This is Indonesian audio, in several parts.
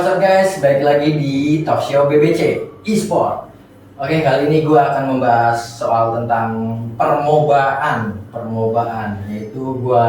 what's up guys, balik lagi di Talk Show BBC eSport. Oke, kali ini gue akan membahas soal tentang permobaan, yaitu gue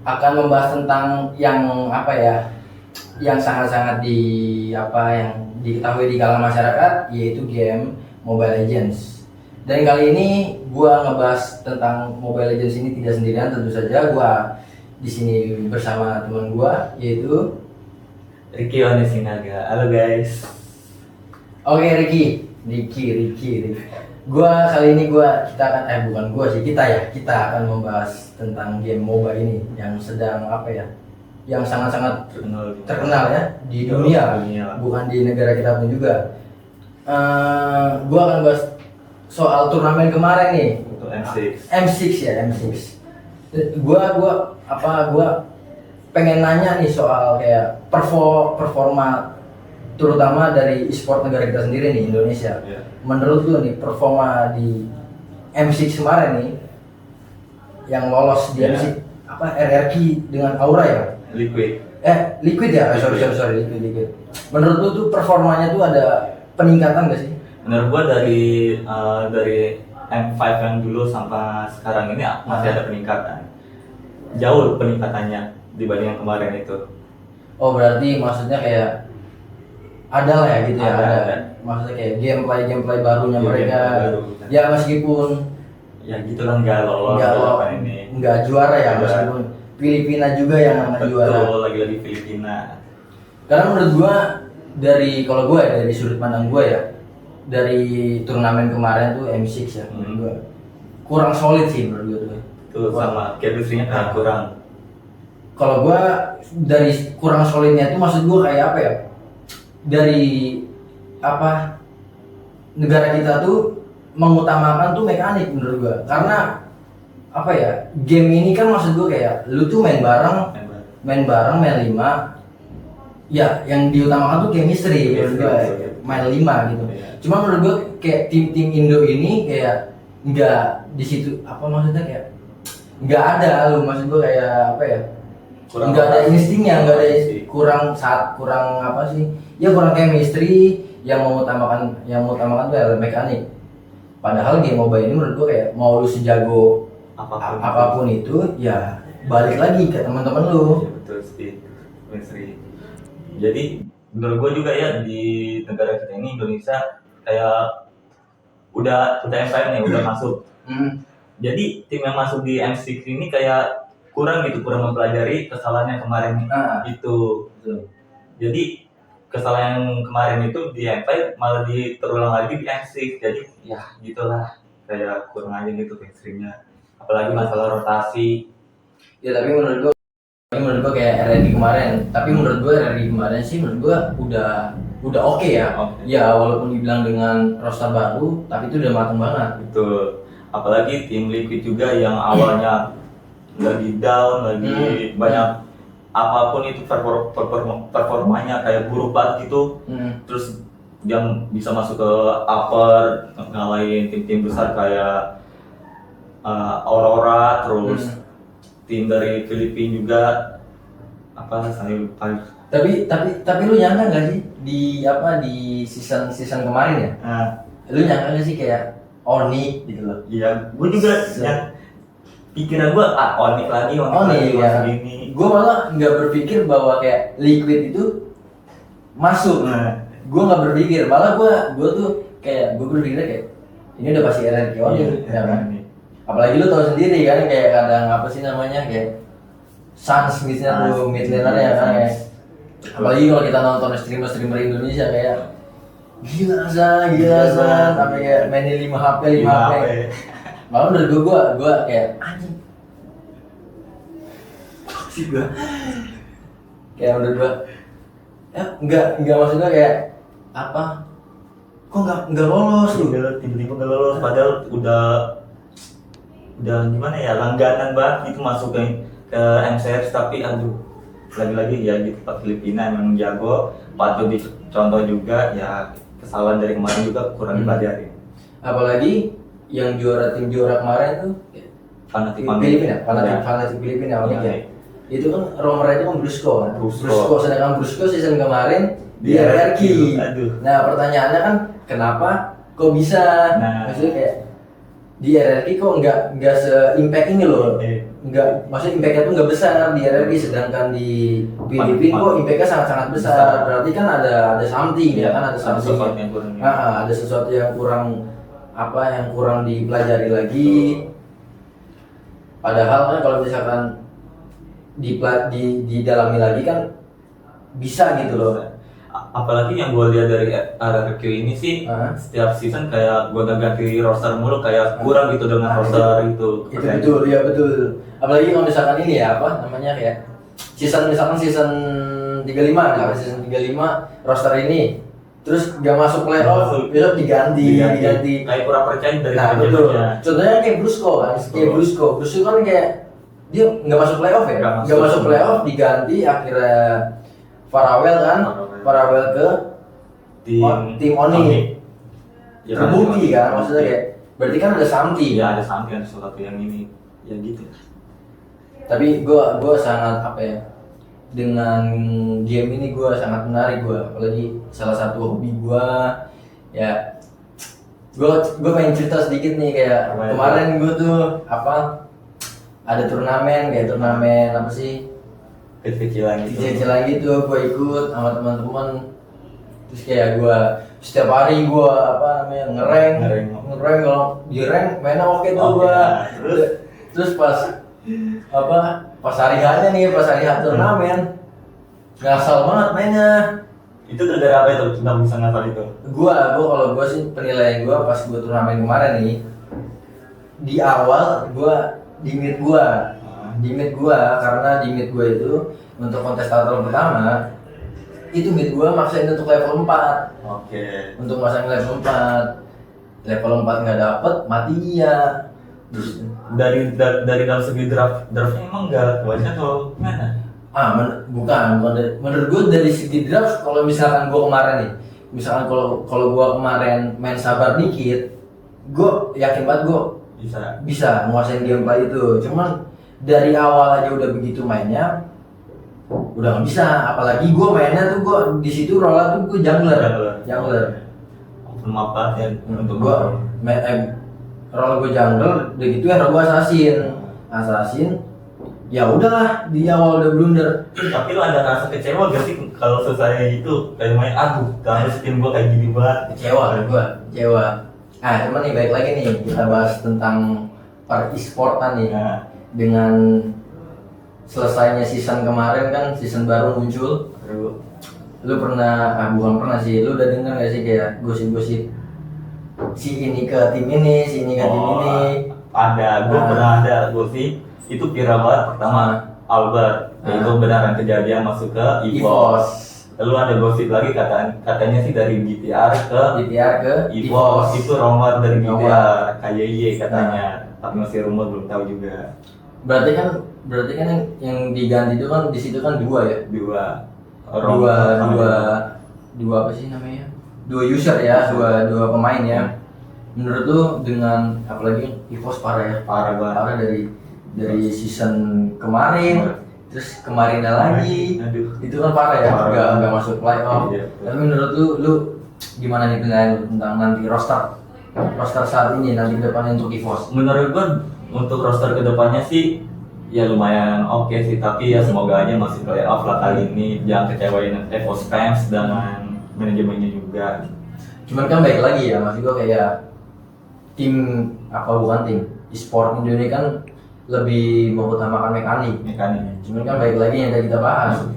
akan membahas tentang yang yang sangat-sangat yang diketahui di kalangan masyarakat, yaitu game Mobile Legends. Dan kali ini gue ngebahas tentang Mobile Legends ini tidak sendirian, tentu saja gue di sini bersama teman gue, yaitu Ricky Onesinaga. Halo guys. Oke, Ricky. Kita akan membahas tentang game MOBA ini yang sedang yang sangat-sangat terkenal ya di dunia, bukan di negara kita pun juga. Gua akan bahas soal turnamen kemarin nih. Untuk M6. M6. Gua pengen nanya nih soal kayak performa terutama dari e-sport negara kita sendiri nih, Indonesia. Yeah. Menurut lu nih performa di M6 kemarin nih yang lolos di M6 RRQ dengan Aura ya? Liquid. Liquid ya? Sorry, Liquid. Menurut lu tuh performanya tuh ada peningkatan gak sih? Menurut gua dari M5 yang dulu sampai sekarang ini masih ada peningkatan. Jauh peningkatannya dibanding yang kemarin itu. Oh, berarti maksudnya kayak ada lah ya gitu ya, Ada. maksudnya kayak gameplay barunya mereka. Baru. Ya meskipun Ya gitu kan nggak lolos balapan ini. nggak juara ya, Nggak. meskipun Filipina juga yang namanya juara. Betul, lagi-lagi Filipina. Karena menurut gua dari sudut pandang gua ya, dari turnamen kemarin tuh M6 ya, menurut gua kurang solid sih menurut gua tuh. Tuh sama chemistry-nya kurang. Kalau gua dari kurang solidnya itu maksud gua kayak apa ya? Dari negara kita tuh mengutamakan tuh mekanik menurut gua. Karena game ini kan maksud gua kayak lu tuh main bareng, main 5. Ya, yang diutamakan tuh chemistry menurut gua, main 5 gitu. Iya. Cuma menurut gua kayak tim-tim Indo ini kayak nggak di situ maksudnya kayak nggak ada lu, maksud gua kayak nggak ada instingnya, nggak ada kurang chemistry yang mengutamakan tuh elemen mekanik. Padahal game MOBA ini menurut gua kayak mau lu sejago apapun itu ya balik lagi ke teman-teman lu. Ya, betul sih, chemistry. Jadi menurut gua juga ya di negara kita ini Indonesia kayak udah M5 nih udah masuk. Jadi tim yang masuk di M6 ini kayak kurang mempelajari kesalahan yang kemarin itu. Jadi kesalahan yang kemarin itu di M5 malah terulang lagi di M6. Jadi ya gitulah, kayak kurang aja gitu chemistry-nya. Apalagi masalah rotasi. Ya tapi menurut gua kayak RRQ kemarin. Tapi menurut gua RRQ kemarin sih menurut gua udah oke ya. Okay. Ya walaupun dibilang dengan roster baru, tapi itu udah matang banget. Betul. Apalagi tim Liquid juga yang awalnya lagi down, lagi banyak apapun itu performanya kayak buruk banget gitu. Terus dia bisa masuk ke upper, ngalahin tim-tim besar kayak Aurora, terus tim dari Filipina juga saya lupa. Tapi lu nyangka nggak sih di season kemarin ya? Lu nyangka nggak sih kayak Onyx gitu loh? Iya, gue juga pikiran gue Onyx lagi ya. Gini. Gue malah nggak berpikir bahwa kayak Liquid itu masuk. Gue nggak berpikir, malah gue berpikir kayak ini udah pasti RRQ Onyx, ya kan? Apalagi lu tahu sendiri kan kayak kadang kayak Suns misalnya tuh mid laner ya kan kayak. Apalagi kalau kita nonton streamer Indonesia kayak gila San, sampai kayak mainin 5 HP. Malah menurut gue kayak anjing. Toksik gue. Kayak menurut gue enggak maksudnya kayak kok enggak lolos lu? Tiba-tiba enggak lolos padahal udah gimana ya, langganan banget itu masuk ke MCF, tapi lagi-lagi ya gitu Pak Filipina emang jago, patut dicontoh juga ya. Kesalahan dari kemarin juga kurang dipelajari. Apalagi yang tim juara kemarin tuh Fnatic Filipina, Onyx ya. itu kan Romer itu kan Brusco kan. Brusco. Sedangkan Brusco season kemarin di Di RRQ. aduh. Nah pertanyaannya kan kenapa kok bisa? Nah. Maksudnya kayak di RRQ kok nggak se-impact ini loh. Nggak, maksudnya impactnya tuh nggak besar di RRQ, sedangkan di Filipina kok impactnya sangat-sangat besar. Berarti kan ada something ya kan, ada something. sesuatu yang kurang. Ada sesuatu yang kurang, apa yang kurang dipelajari lagi. Padahal kan kalau misalkan didalami lagi kan bisa gitu loh. Apalagi yang gue lihat dari RRQ ini sih, setiap season kayak gue ganti roster mulu, kayak kurang gitu dengan roster itu. Itu betul, ya betul. Apalagi kalau misalkan ini ya, apa namanya, kayak misalkan season 35, misalkan season 35 roster ini terus gak masuk playoff, besok diganti. Kayak kurang percaya dari Nah betul. manajemennya. Contohnya kayak Brusco kan, Brusco kan kayak dia nggak masuk playoff ya, nggak masuk playoff, diganti akhirnya Farewell ke tim Oni. Ya, terbukti kan, maksudnya kayak berarti kan ada something. Ya ada something, ada sesuatu yang ini, ya gitu. Tapi gue sangat apa ya, dengan game ini gue sangat menarik gue, apalagi salah satu hobi gue ya. Gue pengen cerita sedikit nih, kayak kemarin gue tuh apa, ada turnamen apa sih, kecil-kecilan gitu, gue ikut sama teman-teman. Terus kayak gue setiap hari gue apa namanya ngereng kalau di rank mainnya oke tuh gue. Terus pas hari hanya turnamen ngasal banget mainnya. Itu gara-gara apa itu? Kita bisa ngasal itu? Kalau gue sih, penilaian gue pas gue turnamen kemarin nih, di awal gue di mid gue karena di mid gue itu untuk kontestator pertama itu mid gue maksain untuk level 4. Oke. Untuk maksain level 4 nggak dapet, mati ya. Terus Dari dalam segi draftnya emang nggak kuatnya atau gimana? bukan menurut gue dari segi draft. Kalau misalkan gue kemarin nih, misalkan kalau gue kemarin main sabar dikit, gue yakin banget gue bisa menguasain gameplay itu. Cuman dari awal aja udah begitu mainnya, udah nggak bisa. Apalagi gue mainnya tuh, gue di situ role tuh gue jungler. Open map ya untuk gue role gue jungler, udah gitu hero gue assassin. Ya udahlah, di awal udah blunder. Tapi lo ada rasa kecewa gak sih kalau selesai itu kayak main harus tim gue kayak gini banget? Kecewa. Cuman nih balik lagi nih, kita bahas tentang per e-sportan nih. Dengan selesainya season kemarin kan, season baru muncul. Lu bukan pernah sih, lu udah denger gak sih kayak gosip-gosip si ini ke tim ini, si ini ke tim ini? Ada, gue pernah ada gosip itu viral banget. Pertama Albert, itu beneran kejadian masuk ke EVOS. Lalu ada gosip lagi katanya sih dari GTR ke EVOS, itu rumor dari GTR KYY katanya, tapi masih rumor, belum tahu juga. Berarti kan yang diganti itu kan di situ kan dua apa sih namanya? Dua user ya, dua pemain ya. Menurut lu dengan apalagi EVOS parah banget dari season kemarin, terus kemarinnya lagi. Itu kan parah ya, nggak masuk playoff. Tapi menurut lu gimana nih penilaian tentang nanti roster saat ini nanti ke depannya untuk EVOS? Menurut gua untuk roster kedepannya sih ya lumayan oke sih, tapi ya semoga aja masih playoff lah kali ini, jangan kecewain EVOS fans dengan manajemennya juga. Cuman kan baik lagi ya, maksud gua kayak tim e-sport Indonesia kan lebih mengutamakan mekanik. Cuman kan baik lagi yang tadi kita bahas,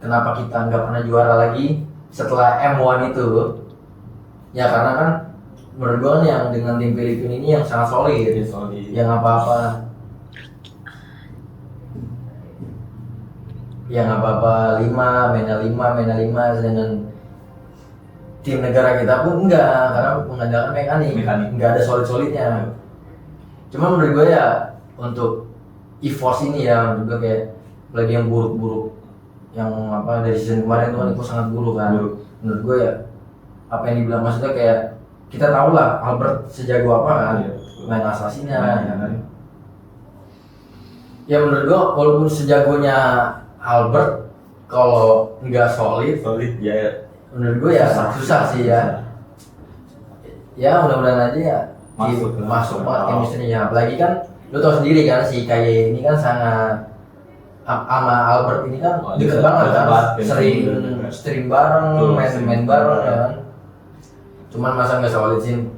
kenapa kita nggak pernah juara lagi setelah M1 itu? Ya karena kan menurut gua kan yang dengan tim Filipina ini yang sangat solid. Yang apa-apa 5 mainnya 5, sedangkan tim negara kita pun enggak, karena mengandalkan mekanik. Enggak ada solid-solidnya. Cuma menurut gue ya untuk EVOS ini ya, menurut gue kayak lagi yang buruk-buruk, yang apa dari season kemarin itu kan itu sangat buruk kan. Menurut gue ya apa yang dibilang, maksudnya kayak kita tahu lah Albert sejago apa kan, main asasinya ya kan. Ya menurut gua walaupun sejagonya Albert, kalau nggak solid ya menurut gua ya susah sih ya. Ya mudah-mudahan aja ya masuk banget chemistry-nya. Apalagi kan lu tau sendiri kan si Kaye ini kan sangat sama Albert ini kan deket banget kan, sering stream bareng, main bareng ya kan. Cuman masa nggak solid sih,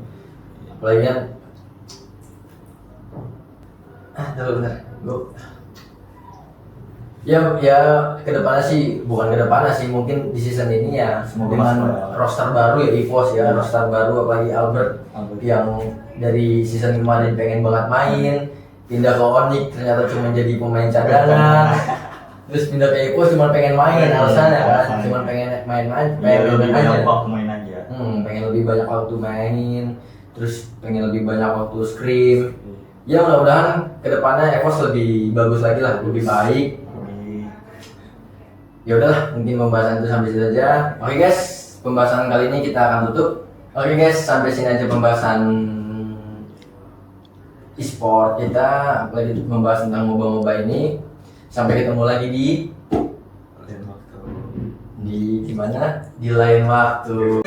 apalagi kan bentar gua ya kedepannya sih, bukan kedepannya sih, mungkin di season ini ya semoga dengan masuk. roster baru ya EVOS ya, roster baru apalagi Albert yang dari season kemarin pengen banget main, pindah ke Onyx ternyata cuma jadi pemain cadangan, terus pindah ke EVOS cuma pengen main alasannya kan, cuma pengen main lebih aja. banyak waktu main aja. Pengen lebih banyak waktu main, terus pengen lebih banyak waktu scrim. Ya mudah-mudahan kedepannya EVOS lebih bagus lagi lah, lebih baik. Ya udahlah, mungkin pembahasan itu sampai situ aja. Oke guys, pembahasan kali ini kita akan tutup. Oke guys, sampai sini aja pembahasan e-sport kita, apalagi membahas tentang MOBA ini. Sampai ketemu lagi di mana? Di lain waktu.